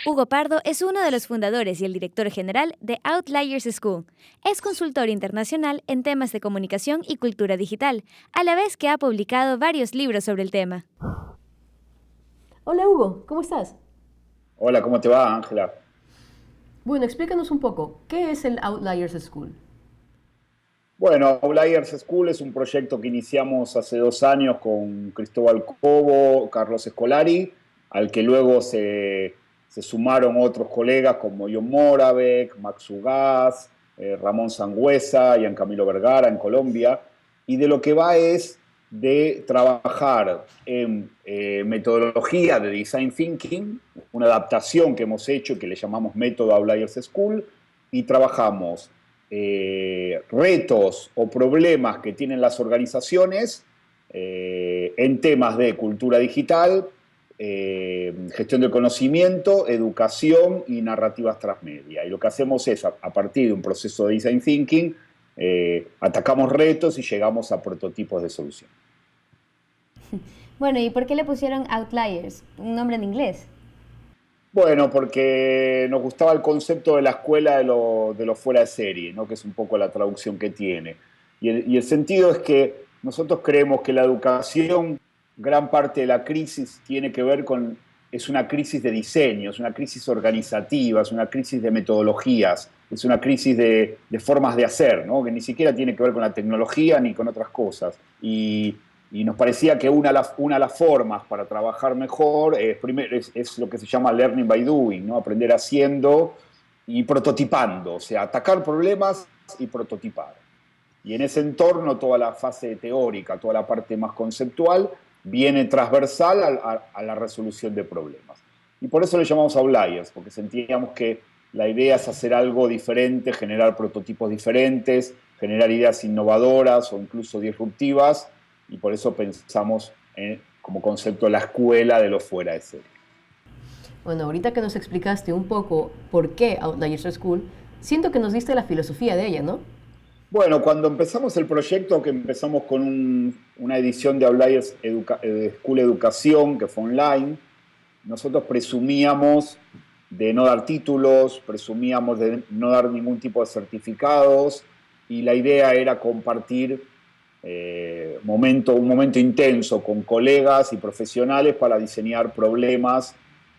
Hugo Pardo es uno de los fundadores y el director general de Outliers School. Es consultor internacional en temas de comunicación y cultura digital, a la vez que ha publicado varios libros sobre el tema. Hola Hugo, ¿cómo estás? Hola, ¿cómo te va, Ángela? Bueno, explícanos un poco, ¿qué es el Outliers School? Bueno, Outliers School es un proyecto que iniciamos hace 2 años con Cristóbal Cobo, Carlos Escolari, al que luego se sumaron otros colegas como John Moravec, Max Ugaz, Ramón Sangüesa y Camilo Vergara en Colombia. Y de lo que va es de trabajar en metodología de Design Thinking, una adaptación que hemos hecho que le llamamos Método Outliers School, y trabajamos retos o problemas que tienen las organizaciones en temas de cultura digital, gestión del conocimiento, educación y narrativas transmedia. Y lo que hacemos es, a partir de un proceso de design thinking, atacamos retos y llegamos a prototipos de solución. Bueno, ¿y por qué le pusieron Outliers? Un nombre en inglés. Bueno, porque nos gustaba el concepto de la escuela de lo fuera de serie, ¿no? Que es un poco la traducción que tiene. Y el sentido es que nosotros creemos que la educación, gran parte de la crisis tiene que ver con, es una crisis de diseño, es una crisis organizativa, es una crisis de metodologías, es una crisis de formas de hacer, ¿no? Que ni siquiera tiene que ver con la tecnología ni con otras cosas. Y nos parecía que una de las formas para trabajar mejor es lo que se llama learning by doing, ¿no? Aprender haciendo y prototipando, o sea, atacar problemas y prototipar. Y en ese entorno toda la fase teórica, toda la parte más conceptual, viene transversal a la resolución de problemas. Y por eso le llamamos Outliers, porque sentíamos que la idea es hacer algo diferente, generar prototipos diferentes, generar ideas innovadoras o incluso disruptivas, y por eso pensamos como concepto la escuela de lo fuera de serie. Bueno, ahorita que nos explicaste un poco por qué Outliers School, siento que nos diste la filosofía de ella, ¿no? Bueno, cuando empezamos el proyecto, que empezamos con una edición de Outliers School Educación, que fue online, nosotros presumíamos de no dar títulos, presumíamos de no dar ningún tipo de certificados, y la idea era compartir un momento intenso con colegas y profesionales para diseñar problemas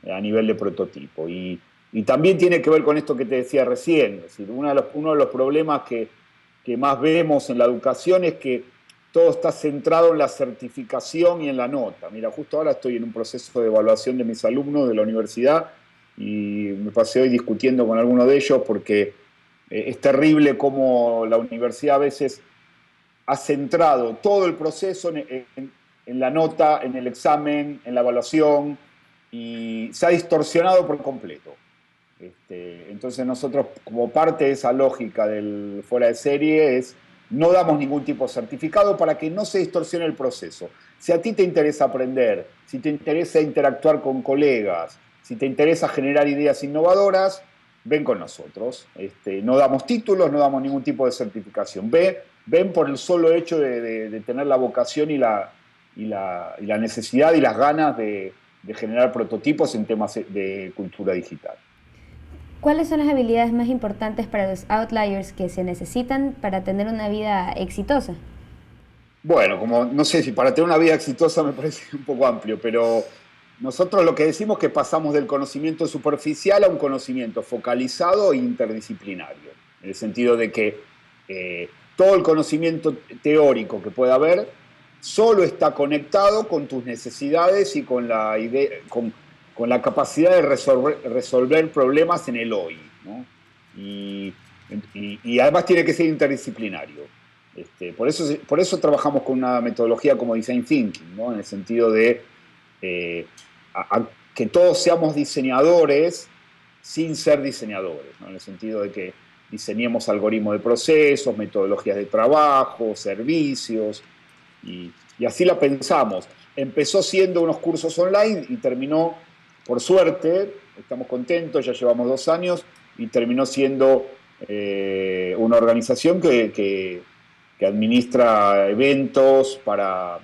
a nivel de prototipo. Y también tiene que ver con esto que te decía recién, es decir, uno de los problemas que más vemos en la educación es que todo está centrado en la certificación y en la nota. Mira, justo ahora estoy en un proceso de evaluación de mis alumnos de la universidad y me pasé hoy discutiendo con alguno de ellos porque es terrible cómo la universidad a veces ha centrado todo el proceso en la nota, en el examen, en la evaluación, y se ha distorsionado por completo. Entonces nosotros, como parte de esa lógica del fuera de serie, no damos ningún tipo de certificado para que no se distorsione el proceso. Si a ti te interesa aprender, si te interesa interactuar con colegas, si te interesa generar ideas innovadoras, ven con nosotros. No damos títulos, no damos ningún tipo de certificación. Ven por el solo hecho de tener la vocación y la necesidad y las ganas de generar prototipos en temas de cultura digital. ¿Cuáles son las habilidades más importantes para los Outliers que se necesitan para tener una vida exitosa? Bueno, como no sé si para tener una vida exitosa me parece un poco amplio, pero nosotros lo que decimos es que pasamos del conocimiento superficial a un conocimiento focalizado e interdisciplinario, en el sentido de que todo el conocimiento teórico que pueda haber solo está conectado con tus necesidades y con la idea, con la capacidad de resolver problemas en el hoy, ¿no? Y además tiene que ser interdisciplinario. Por eso trabajamos con una metodología como Design Thinking, ¿no? En el sentido de que todos seamos diseñadores sin ser diseñadores, ¿no? En el sentido de que diseñemos algoritmos de procesos, metodologías de trabajo, servicios, y así la pensamos. Empezó siendo unos cursos online y terminó, por suerte, estamos contentos, ya llevamos 2 años, y terminó siendo una organización que administra eventos para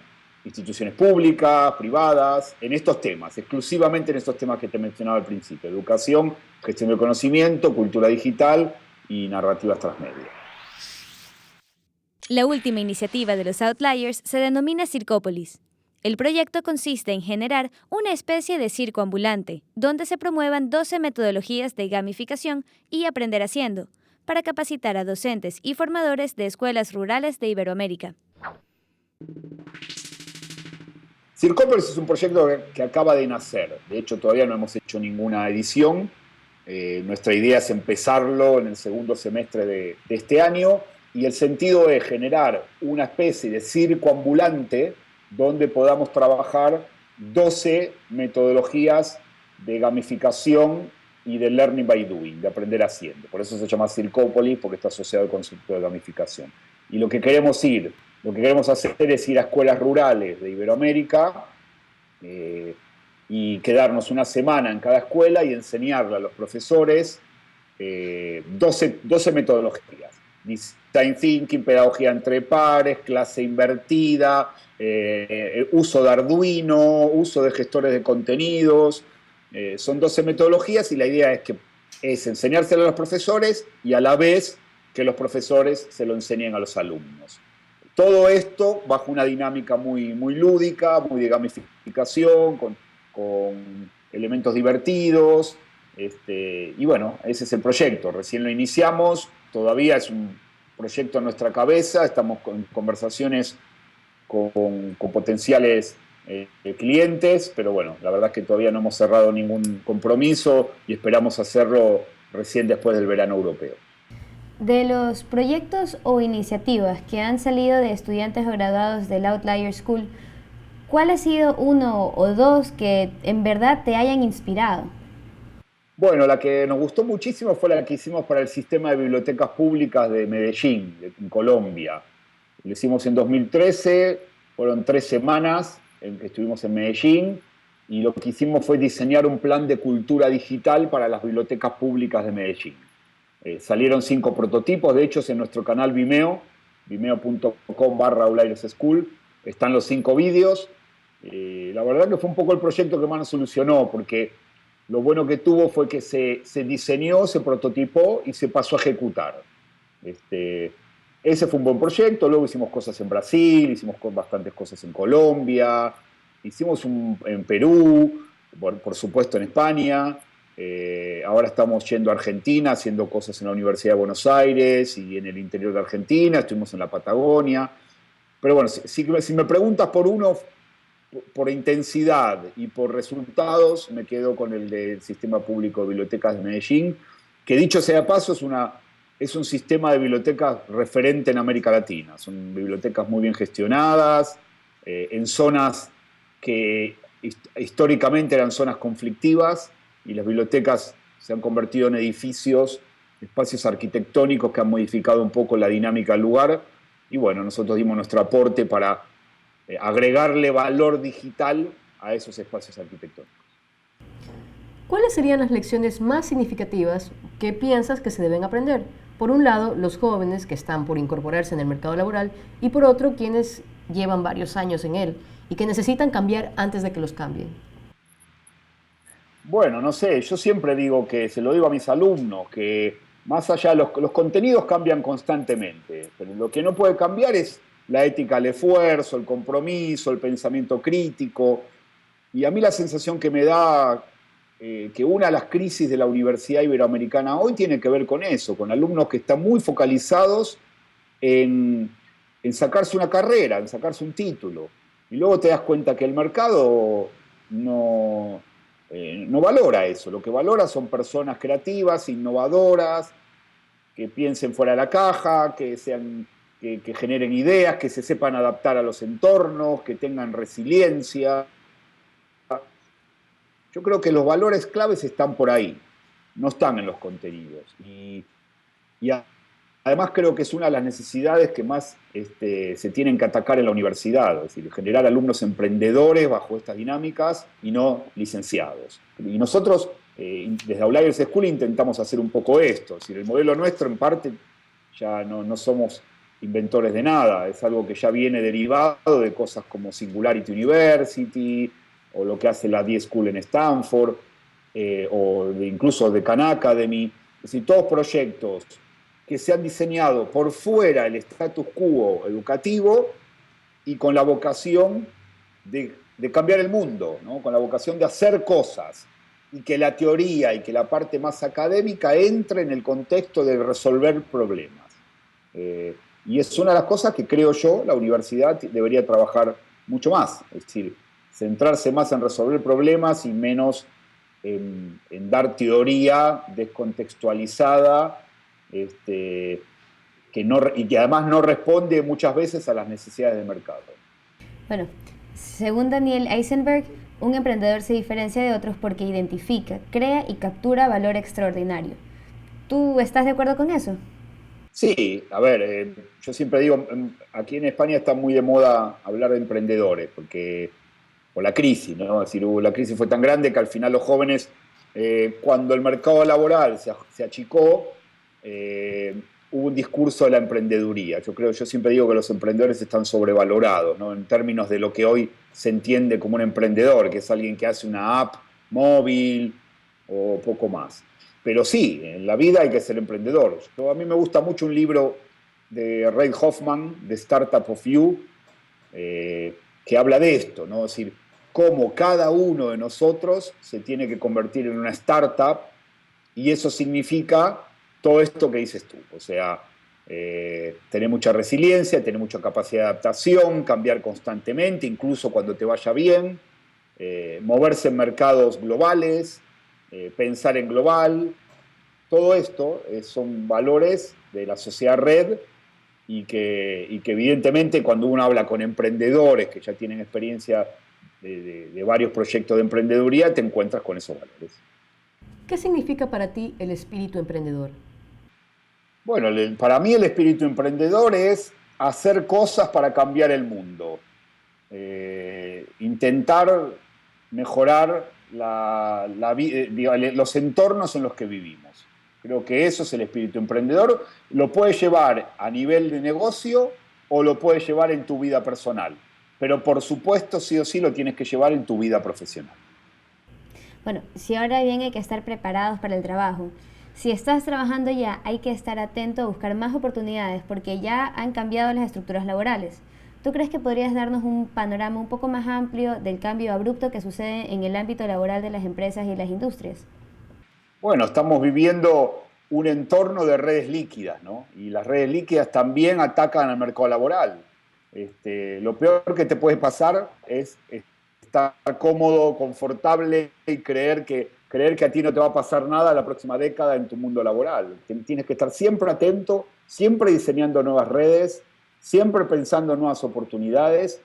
instituciones públicas, privadas, en estos temas, exclusivamente en estos temas que te mencionaba al principio: educación, gestión del conocimiento, cultura digital y narrativas transmedia. La última iniciativa de los Outliers se denomina Circópolis. El proyecto consiste en generar una especie de circo ambulante, donde se promuevan 12 metodologías de gamificación y aprender haciendo, para capacitar a docentes y formadores de escuelas rurales de Iberoamérica. Circópolis es un proyecto que acaba de nacer. De hecho, todavía no hemos hecho ninguna edición. Nuestra idea es empezarlo en el segundo semestre de este año, y el sentido es generar una especie de circo ambulante donde podamos trabajar 12 metodologías de gamificación y de learning by doing, de aprender haciendo. Por eso se llama Circópolis, porque está asociado al concepto de gamificación. Y lo que queremos hacer es ir a escuelas rurales de Iberoamérica y quedarnos una semana en cada escuela y enseñarle a los profesores 12 metodologías. Design thinking, pedagogía entre pares, clase invertida, uso de Arduino, uso de gestores de contenidos. Son 12 metodologías y la idea es enseñárselo a los profesores y a la vez que los profesores se lo enseñen a los alumnos. Todo esto bajo una dinámica muy, muy lúdica, muy de gamificación, con elementos divertidos. Y bueno, ese es el proyecto. Recién lo iniciamos, todavía es un proyecto en nuestra cabeza, estamos con conversaciones con potenciales clientes, pero bueno, la verdad es que todavía no hemos cerrado ningún compromiso y esperamos hacerlo recién después del verano europeo. De los proyectos o iniciativas que han salido de estudiantes o graduados del Outlier School, ¿cuál ha sido uno o dos que en verdad te hayan inspirado? Bueno, la que nos gustó muchísimo fue la que hicimos para el sistema de bibliotecas públicas de Medellín, en Colombia. Lo hicimos en 2013, fueron 3 semanas en que estuvimos en Medellín, y lo que hicimos fue diseñar un plan de cultura digital para las bibliotecas públicas de Medellín. Salieron 5 prototipos, de hecho en nuestro canal Vimeo, vimeo.com/outlierschool, están los 5 vídeos. La verdad que fue un poco el proyecto que más nos solucionó, porque lo bueno que tuvo fue que se diseñó, se prototipó y se pasó a ejecutar. Ese fue un buen proyecto. Luego hicimos cosas en Brasil, hicimos bastantes cosas en Colombia, hicimos en Perú, por supuesto en España. Ahora estamos yendo a Argentina, haciendo cosas en la Universidad de Buenos Aires y en el interior de Argentina, estuvimos en la Patagonia. Pero bueno, si me preguntas por uno, por intensidad y por resultados, me quedo con el del Sistema Público de Bibliotecas de Medellín, que dicho sea de paso es un sistema de bibliotecas referente en América Latina. Son bibliotecas muy bien gestionadas, en zonas que históricamente eran zonas conflictivas, y las bibliotecas se han convertido en edificios, espacios arquitectónicos que han modificado un poco la dinámica del lugar. Y bueno, nosotros dimos nuestro aporte para agregarle valor digital a esos espacios arquitectónicos. ¿Cuáles serían las lecciones más significativas que piensas que se deben aprender? Por un lado, los jóvenes que están por incorporarse en el mercado laboral, y por otro, quienes llevan varios años en él y que necesitan cambiar antes de que los cambien. Bueno, no sé, yo siempre digo, que se lo digo a mis alumnos, que más allá, los contenidos cambian constantemente, pero lo que no puede cambiar es la ética del esfuerzo, el compromiso, el pensamiento crítico. Y a mí la sensación que me da que una de las crisis de la Universidad Iberoamericana hoy tiene que ver con eso, con alumnos que están muy focalizados en sacarse una carrera, en sacarse un título. Y luego te das cuenta que el mercado no valora eso. Lo que valora son personas creativas, innovadoras, que piensen fuera de la caja, que generen ideas, que se sepan adaptar a los entornos, que tengan resiliencia. Yo creo que los valores claves están por ahí, no están en los contenidos. Y además creo que es una de las necesidades que más se tienen que atacar en la universidad, es decir, generar alumnos emprendedores bajo estas dinámicas y no licenciados. Y nosotros, desde Outliers School, intentamos hacer un poco esto. Es decir, el modelo nuestro, en parte, ya no somos inventores de nada, es algo que ya viene derivado de cosas como Singularity University, o lo que hace la D-School en Stanford, incluso de Khan Academy. Es decir, todos proyectos que se han diseñado por fuera del status quo educativo y con la vocación de cambiar el mundo, ¿no? Con la vocación de hacer cosas, y que la teoría y que la parte más académica entre en el contexto de resolver problemas. Y es una de las cosas que creo yo la universidad debería trabajar mucho más, es decir, centrarse más en resolver problemas y menos en dar teoría descontextualizada, y que además no responde muchas veces a las necesidades del mercado. Bueno, según Daniel Eisenberg, un emprendedor se diferencia de otros porque identifica, crea y captura valor extraordinario. ¿Tú estás de acuerdo con eso? Sí, a ver, yo siempre digo, aquí en España está muy de moda hablar de emprendedores, porque por la crisis, ¿no? Es decir, la crisis fue tan grande que al final los jóvenes, cuando el mercado laboral se achicó, hubo un discurso de la emprendeduría. Yo siempre digo que los emprendedores están sobrevalorados, ¿no? En términos de lo que hoy se entiende como un emprendedor, que es alguien que hace una app móvil o poco más. Pero sí, en la vida hay que ser emprendedor. A mí me gusta mucho un libro de Reid Hoffman, de Startup of You, que habla de esto, ¿no? Es decir, cómo cada uno de nosotros se tiene que convertir en una startup, y eso significa todo esto que dices tú. O sea, tener mucha resiliencia, tener mucha capacidad de adaptación, cambiar constantemente, incluso cuando te vaya bien, moverse en mercados globales, pensar en global. Todo esto son valores de la sociedad red, y que evidentemente cuando uno habla con emprendedores que ya tienen experiencia de varios proyectos de emprendeduría, te encuentras con esos valores. ¿Qué significa para ti el espíritu emprendedor? Bueno, para mí el espíritu emprendedor es hacer cosas para cambiar el mundo. Intentar mejorar los entornos en los que vivimos. Creo que eso es el espíritu emprendedor. Lo puedes llevar a nivel de negocio o lo puedes llevar en tu vida personal. Pero por supuesto, sí o sí, lo tienes que llevar en tu vida profesional. Bueno, si ahora bien hay que estar preparados para el trabajo. Si estás trabajando ya, hay que estar atento a buscar más oportunidades porque ya han cambiado las estructuras laborales. ¿Tú crees que podrías darnos un panorama un poco más amplio del cambio abrupto que sucede en el ámbito laboral de las empresas y las industrias? Bueno, estamos viviendo un entorno de redes líquidas, ¿no? Y las redes líquidas también atacan al mercado laboral. Lo peor que te puede pasar es estar cómodo, confortable y creer que a ti no te va a pasar nada la próxima década en tu mundo laboral. Tienes que estar siempre atento, siempre diseñando nuevas redes, siempre pensando en nuevas oportunidades,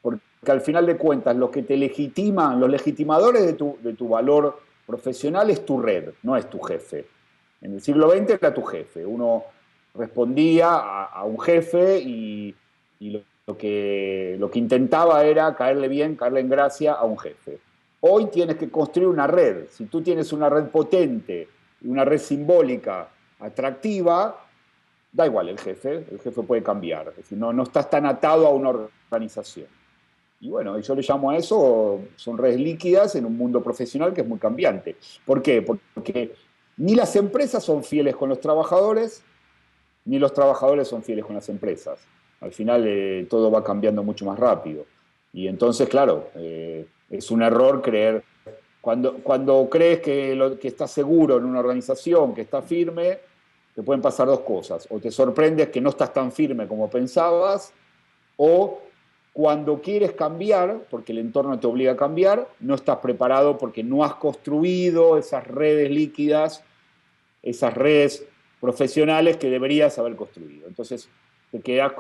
porque al final de cuentas los que te legitiman, los legitimadores de tu valor profesional es tu red, no es tu jefe. En el siglo XX era tu jefe. Uno respondía a un jefe y lo que intentaba era caerle bien, caerle en gracia a un jefe. Hoy tienes que construir una red. Si tú tienes una red potente, una red simbólica, atractiva, da igual el jefe puede cambiar. Es decir, no estás tan atado a una organización. Y bueno, yo le llamo a eso, son redes líquidas en un mundo profesional que es muy cambiante. ¿Por qué? Porque ni las empresas son fieles con los trabajadores, ni los trabajadores son fieles con las empresas. Al final todo va cambiando mucho más rápido. Y entonces, claro, es un error creer, cuando crees que estás seguro en una organización, que estás firme, te pueden pasar dos cosas. O te sorprendes que no estás tan firme como pensabas, o cuando quieres cambiar, porque el entorno te obliga a cambiar, no estás preparado porque no has construido esas redes líquidas, esas redes profesionales que deberías haber construido. Entonces te quedas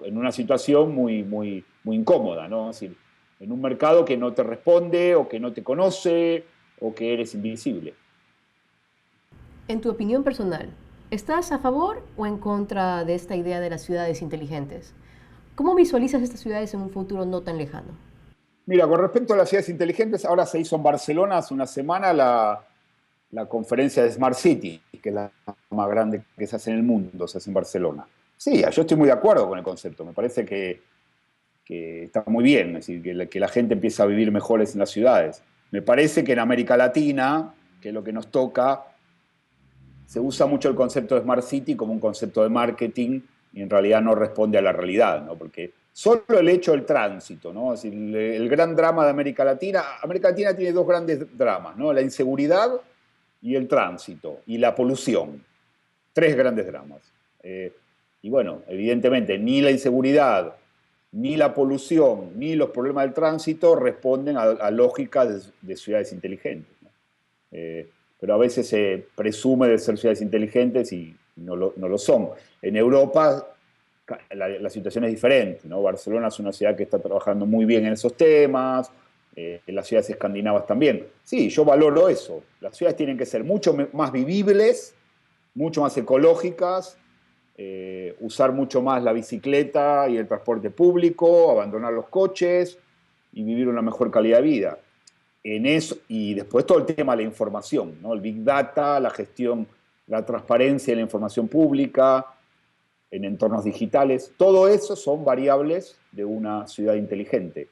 en una situación muy, muy, muy incómoda, ¿no? Es decir, en un mercado que no te responde o que no te conoce o que eres invisible. En tu opinión personal, ¿estás a favor o en contra de esta idea de las ciudades inteligentes? ¿Cómo visualizas estas ciudades en un futuro no tan lejano? Mira, con respecto a las ciudades inteligentes, ahora se hizo en Barcelona hace una semana la conferencia de Smart City, que es la más grande que se hace en el mundo, se hace en Barcelona. Sí, yo estoy muy de acuerdo con el concepto. Me parece que está muy bien, es decir, que la gente empieza a vivir mejores en las ciudades. Me parece que en América Latina, que es lo que nos toca, se usa mucho el concepto de Smart City como un concepto de marketing y en realidad no responde a la realidad, ¿no? Porque solo el hecho del tránsito, ¿no? Es decir, el gran drama de América Latina tiene dos grandes dramas, ¿no? La inseguridad y el tránsito, y la polución. Tres grandes dramas. Y bueno, evidentemente, ni la inseguridad, ni la polución, ni los problemas del tránsito responden a lógicas de ciudades inteligentes, ¿no? Pero a veces se presume de ser ciudades inteligentes y no lo son. En Europa la situación es diferente, ¿no? Barcelona es una ciudad que está trabajando muy bien en esos temas, en las ciudades escandinavas también. Sí, yo valoro eso. Las ciudades tienen que ser mucho más vivibles, mucho más ecológicas, usar mucho más la bicicleta y el transporte público, abandonar los coches y vivir una mejor calidad de vida. En eso, y después todo el tema de la información, ¿no? El Big Data, la gestión, la transparencia de la información pública en entornos digitales, todo eso son variables de una ciudad inteligente.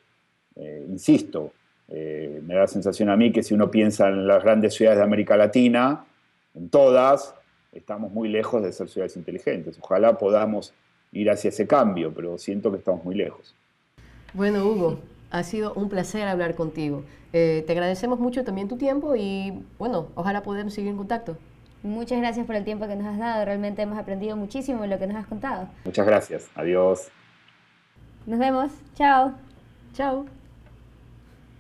Insisto, me da la sensación a mí que si uno piensa en las grandes ciudades de América Latina, en todas, estamos muy lejos de ser ciudades inteligentes. Ojalá podamos ir hacia ese cambio, pero siento que estamos muy lejos. Bueno, Hugo, ha sido un placer hablar contigo. Te agradecemos mucho también tu tiempo y, bueno, ojalá podamos seguir en contacto. Muchas gracias por el tiempo que nos has dado. Realmente hemos aprendido muchísimo de lo que nos has contado. Muchas gracias. Adiós. Nos vemos. Chao. Chao.